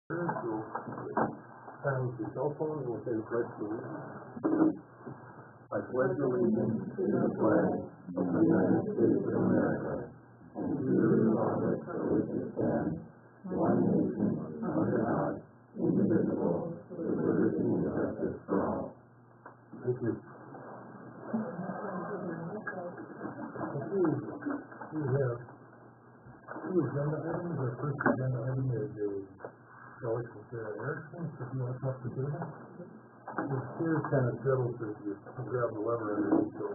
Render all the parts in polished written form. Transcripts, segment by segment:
So, silence your cell phone and we'll say the pledge to allegiance. I pledge allegiance to the flag of the United States of America and to the republic for which it stands, one nation, under God, indivisible, with liberty and justice for all. Thank you. We have two agenda items. Our first agenda item is a Kelly from Sarah Erickson. So if you want to talk to her, the chair kind of settles if you grab the lever underneath. So,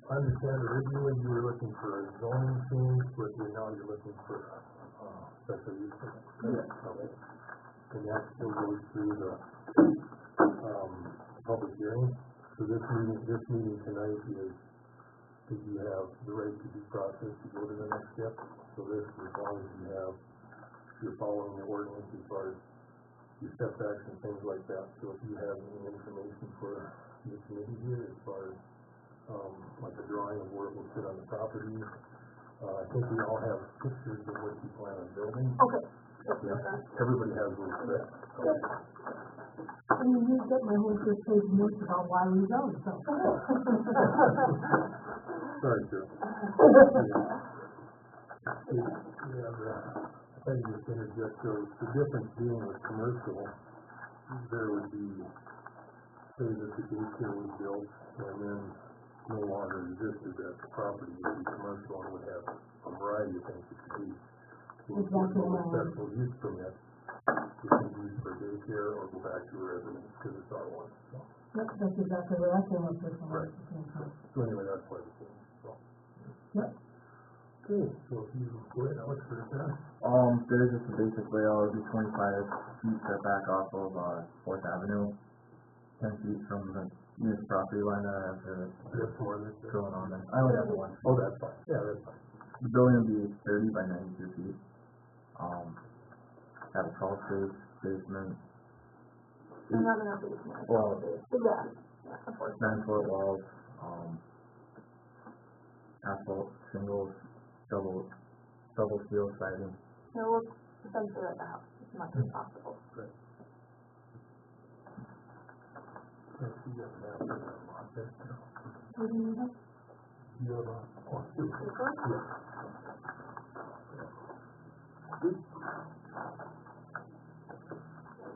I understand originally you were looking for a zoning change, but now you're looking for special use. Yes. Okay. And that still goes through the public hearing. So this meeting tonight is you have the right to due process to go to the next step. So this, as long as you're following the ordinance as far as your setbacks and things like that. So if you have any information for the committee here as far as like a drawing of where it will sit on the property, I think we all have pictures of what you plan on building. Okay. Yeah. Everybody has those set. And you get my whole first page notes about why we don't, so. Sorry, sir. I think just interject, so the difference being with commercial, there would be, say that the daycare was built and then no longer existed, that the property would be commercial and would have a variety of things it could be. Exactly. A special use permit, you can use for daycare or go back to a residence because it's R1. So. Yep, that's exactly what I came up with. Right. So anyway, that's why the thing. So. Yep. Okay, so if you go ahead, Alex, for that. There's just a basic layout. It'll be 25 feet setback off of 4th Avenue, 10 feet from the nearest property line that I have That's more than going on there. I only have the one. Oh, that's fine. Yeah, that's fine. The building will be 30 by 92 feet. Have a crawl space, basement. I'm not gonna basement. Well, Yeah, of course. 9-foot walls, asphalt, shingles, double steel siding. So we'll essentially like the house as much as possible. Great. Yes, you got that. What do you need? You have a, yeah.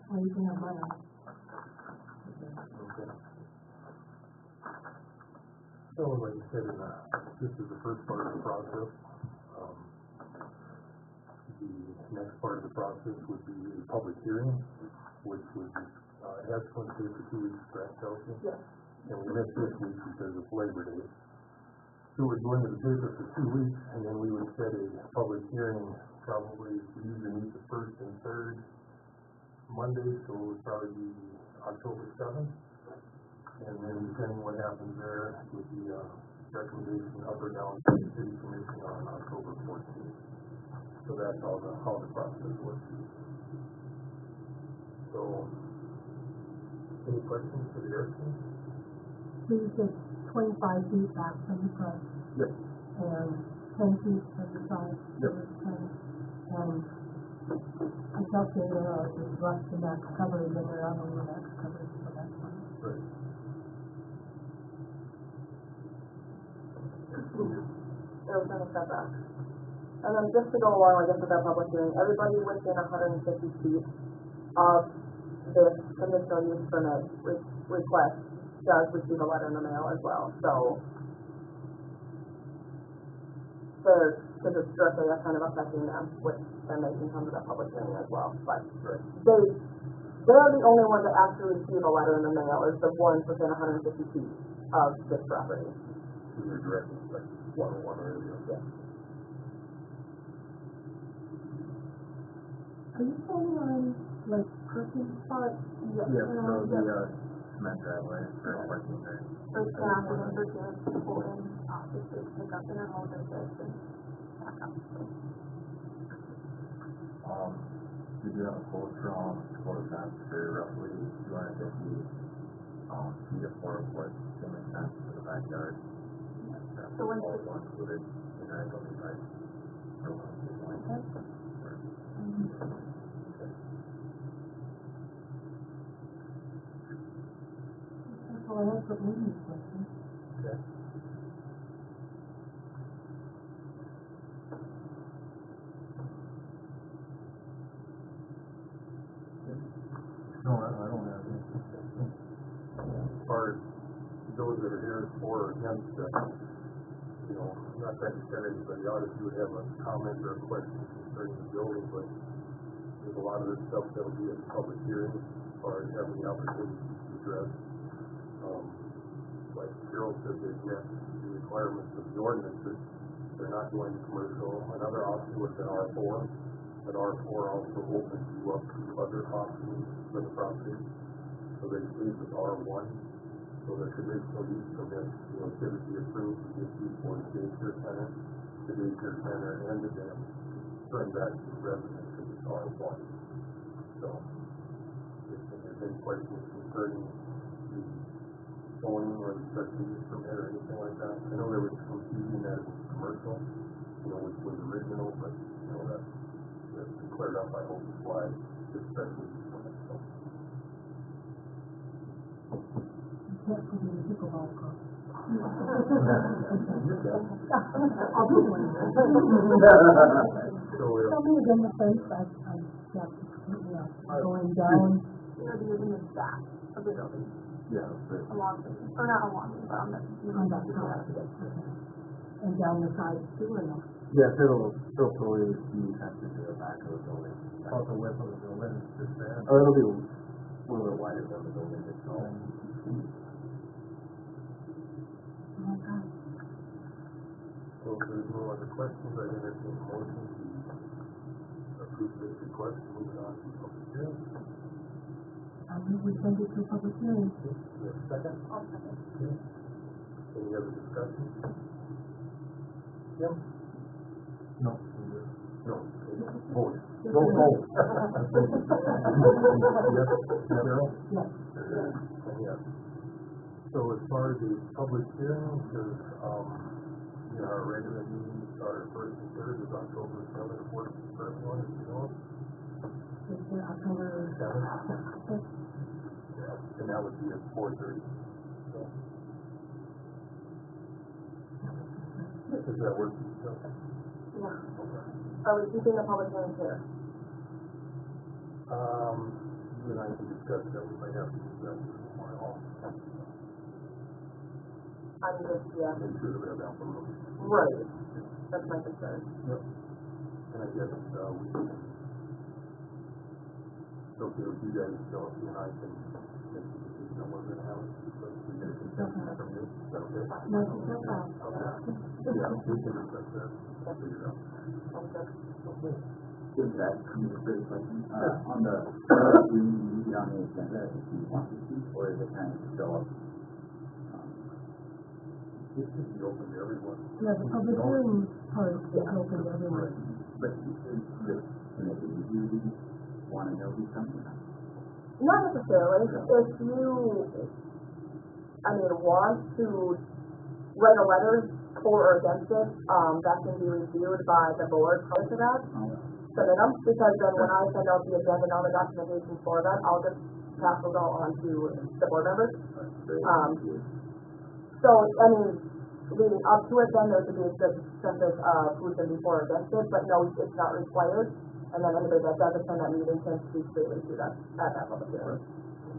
Or you can have mine. Okay. So, like you said, this is the first part of the process. The next part of the process would be a public hearing, which would it has to take for 2 weeks, correct, Chelsea? Yes. And we missed this week because of Labor Day. So we'd go into the paper for 2 weeks, and then we would set a public hearing. Probably we usually meet the 1st and 3rd Monday, so it would probably be October 7th. And then depending what happens there, with the recommendation up or down to the city commission on October 14th. So that's how the process works. So, any questions for the Erickson? So you said 25 feet back from the front. Yep. And 10 feet from the side. Yep. And I thought they just rushed the max coverage and they're on the max coverage, so that's fine. Right. It was in the setback. And then just to go along, I guess, with that public hearing, everybody within 150 feet of this conditional use permit request does receive a letter in the mail as well. So, because it's directly kind of affecting them, which then they can come to that public hearing as well. But they're the only ones that actually receive a letter in the mail, is the ones within 150 feet of this property. So they're directed like one or the other. Yeah. Are you planning on, like, parking spots? Yeah, so the cement driveway for parking there. For staff and then for kids to pull in, obviously, pick up and unload their goods and back up. We do have a quote from Photoshop for roughly 250 feet of 4-foot cement fence for the backyard. So when they included in our building price. That's all I have for Amy's question. Okay. No, I don't have any. As far as those that are here for or against, you know, I'm not trying to set anybody out if you would have a comment or a question concerning the building, but there's a lot of this stuff that'll be at the public hearing as far as having the opportunity to address. Like Gerald said, they've met the requirements of the ordinances. They're not going to commercial. Another option was an R4, but R4 also opens you up to other options for the property. So they leave with R1. So the conditional use permit, you know, typically approved to get you for the daycare center, and the dam, turn back to the residence because it's R1. So if there's any questions concerning the zoning or the special use permit or anything like that, I know there was confusion that it was commercial, you know, which was original, but you know that's been cleared up. I hope it's why it's special use permit. So. Can't put in the pickleball court. You bet. I'll put one in. So Tell me again the fence, going down. It'll be in the back of the building, Yeah, but along, or not along, but on the. On that side. And down the side too, or no? yes, it'll still fully be connected to the back of the building. about the width of the building, just that. Oh, it'll be a little bit wider than the building itself. Okay. So if there's no other questions, I entertain a motion to approve this request, move it on to public hearing. I think we send it to a public hearing. Do you have a second? I'll second. Okay. Any other discussion? Jim? No. No. Vote. Vote. Yes. Carol? Yes. And yes. So as far as the public hearing, because, you know, our regular meeting started first and third is October 7th, fourth, first one, if you know. It's for October. 7th. And that would be at 4:30. So. Does that work? Yeah. Are we keeping the public hearing here? You and I can discuss that, we might have to do that tomorrow. I'm just, yeah, Make sure that we have ample room. right, that's my concern. Yep. And I guess, we can, it's okay with you guys, so you and I can make the decision on whether we're gonna have it, so we get a consent from you, is that okay? No, it's no problem. Okay. Yeah, we can discuss that, figure it out. Sounds good. Okay. Good, that, great question. On the, do you need it on the agenda if you want to speak, or is it kind of show up? This should be open to everyone. Yeah, the public hearing part is open to everyone. But is this, do you want to know who's coming? Not necessarily, if you, want to write a letter for or against it, that can be reviewed by the board prior to that. Send it up, because then when I send out the agenda and all the documentation for that, I'll just pass those all on to the board members. So, leading up to it, then there should be a good sense of, who's been before or against it, but no, it's not required. And then anybody that does attend that meeting can speak freely to that, at that public hearing.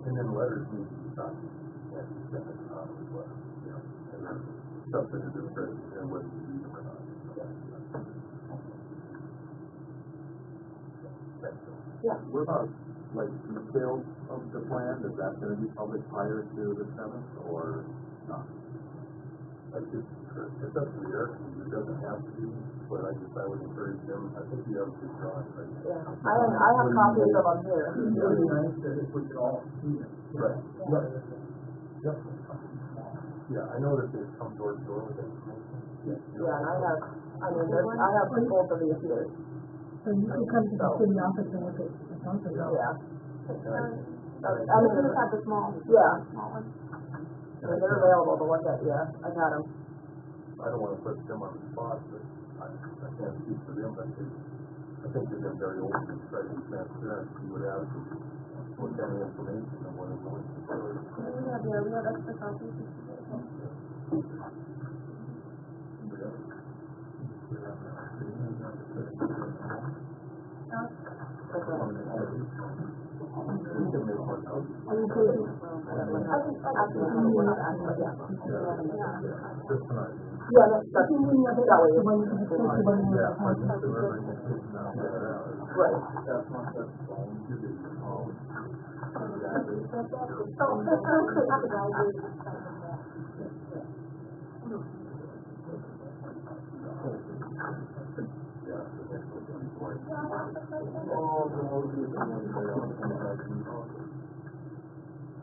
And then letters need to be signed, and sent as well, you know, and then something to do with, and whether you read them or not. Yeah. What about, like, details of the plan, is that gonna be public prior to the 7th, or not? It's up to the airkeeper, it doesn't have to be, but I would encourage them, I think you have a good drawing, right? Yeah, I have copies of them here. It would be nice if we could all see it. Right. Yep. Yeah, I know that they come door to door with information. Yeah, and I have both of these here. So you can come to the city office and look at the something. Yeah. We just have the small Yeah, one. they're available to look at, yeah, I've had them. I don't wanna put them on the spot, but I can't speak for them, but I think they've been very open and try to be transparent, see what happens, what kind of information and what is going to occur. We have extra copies. Yeah, that's That way. Right.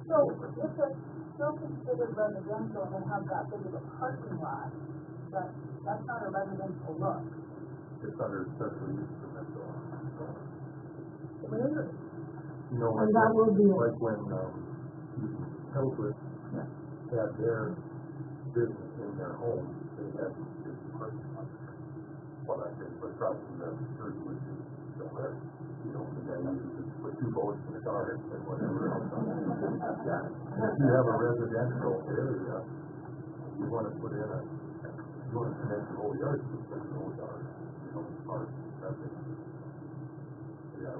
So if it's still considered residential and have that big of a parking lot, that's not a residential look. It's under special use permit though. Really? You know, And that will be- like when, Hillcrest had their business in their home, they had this parking lot. Well, I think, but probably the church was still there. You know, the guy used to put 2 boats in the car and whatever else. If you have a residential area, you wanna put in you wanna connect the whole yard to the whole yard, you know, as far as traffic. Yeah,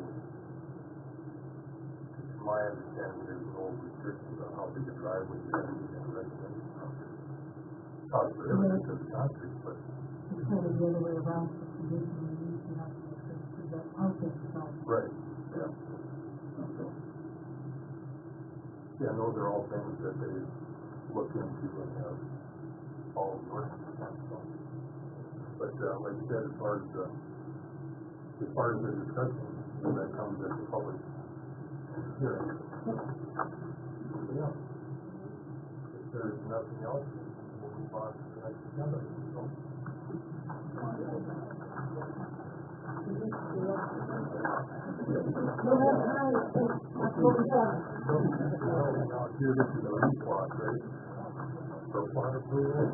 from my understanding, there's no restrictions on how big a driveway you have to be in a residential property. Probably for everything to the concrete, but It's kind of the other way around, so traditionally you used to have to make sure to that parking, so. right, yeah. Yeah, those are all things that they look into and have all working on, so. But, like you said, as far as the discussion, that comes at the public hearing. Yeah. If there's nothing else, we'll move on to the next agenda. So, now here, this is a replot, right? For plot approval.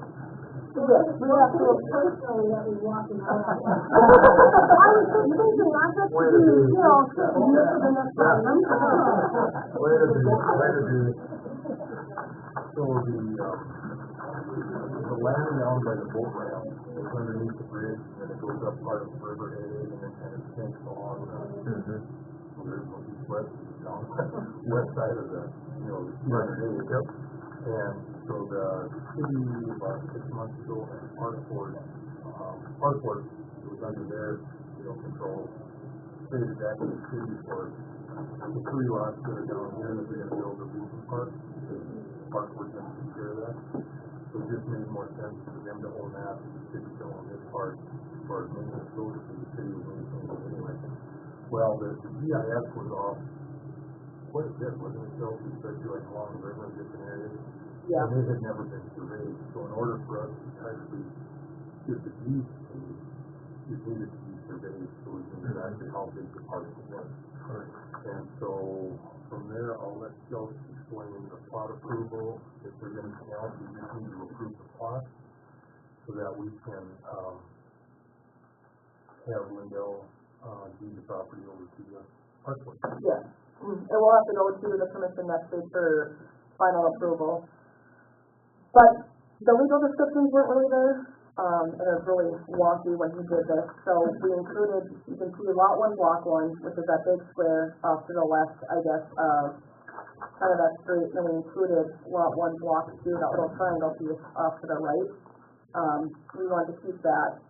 Yes, we have to personally that we walk in. I was just thinking, I just, Way to do. you know, this is the next one. Way to do, way to do. So the land owned by the boat ramp is underneath the bridge, and it goes up part of Riverhead, and then kind of sinks along so there's no east-west, down west side of the, you know, the Yep. And so the city, about 6 months ago, and Parkport was under their, control, stated that to the city for the 3 lots that are down here that they're gonna build a amusement park. Parkport's gonna take care of that. So it just made more sense for them to own that, and the city to own this part, as far as maintenance goes, because the city was maintaining it anyway. Well, the GIS was off quite a bit, wasn't it, Phil, especially like along the river in different areas? Yeah. And it had never been surveyed, so in order for us to actually get the deeds paid, it needed to be surveyed, so we knew exactly how big the parcel was. And so, from there, I'll let Joe explain the plot approval. If there's anything else, we just need to approve the plot, so that we can, have Lindell, deed the property over to the park board. Yeah, and we'll have to go to the commission next week for final approval. But the legal descriptions weren't really there, and it's really wonky when he did this. So we included, you can see lot 1, block 1, which is that big square off to the left, I guess, kind of that street, and then we included lot 1, block 2, that little triangle piece off to the right. We wanted to keep that.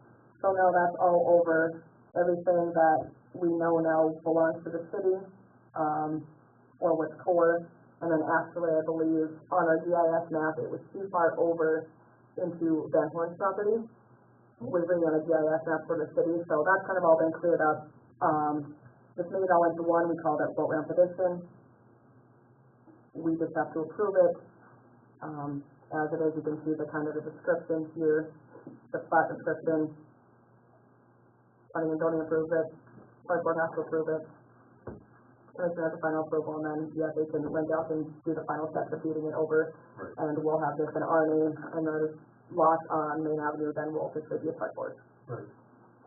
So now that's all over. Everything that we know now belongs to the city, or with core. And then actually, I believe, on our GIS map, it was too far over into Van Horn's property. We're bringing on a GIS map for the city, so that's kind of all been cleared up. Just made it all into one, we called it boat ramp addition. We just have to approve it. As it is, you can see the kind of the description here, the plat description. Planning and zoning approves it, park board has to approve it. Commission has the final approval, and then, they can Lindell can do the final steps of feeding it over, and we'll have this in our name, and then lot on Main Avenue, then Wolf, it should be a park board. Right.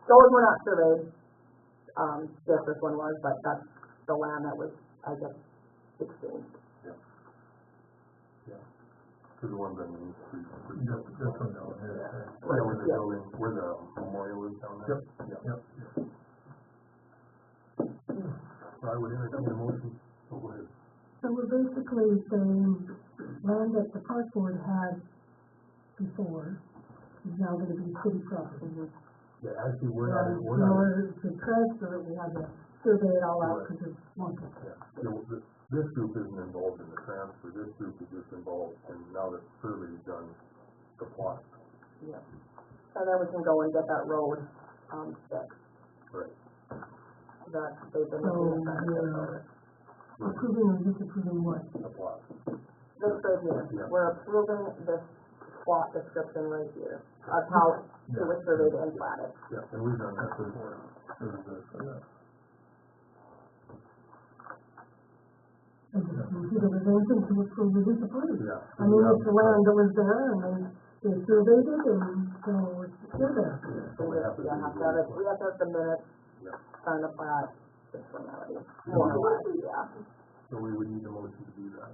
Those were not surveyed, this one was, but that's the land that was, I guess, exchanged. To the ones on Main Street. This one down here. Yeah, where the Yeah. building, where the memorial is down there. Yep. So I would entertain a motion, so go ahead. So we're basically saying land that the park board had before is now gonna be city property. Yeah, actually, we're not, And we're in not, order to transfer it, we had to survey it all out because it's one. yeah, you know, this group isn't involved in the transfer, this group is just involved, and now that the survey's done, the plot. Yeah. And then we can go and get that road, fixed, Right. that they've been So looking at. we're approving or disapproving what? The plot. This right here, Yeah. we're approving this plot description right here, of how it was surveyed and platted. Yeah, and we've done that before. And if there was anything to approve or disapprove. Yeah. I mean, it's the land that was there and they surveyed it and so it's still there. So we have to do Yeah, have to have it, we have to have the minutes, Yeah. sign the plat, this formality, more or less, yeah. So we would need a motion to do that.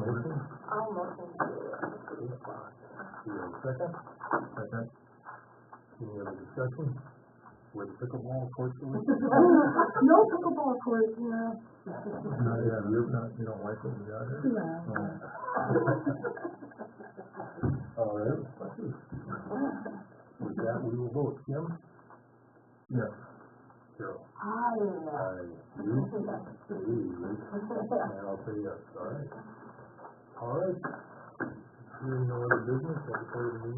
Motion? I'll motion to do it. Do we have a second? Second. Any other discussion? Where the pickleball courts are? No pickleball court, yeah. You don't like what we got here? Yeah. All right. With that, we will vote. Kim? Yes. Carol? I, You? And I'll say yes, all right. All right. Hearing no other business, I'll declare the meeting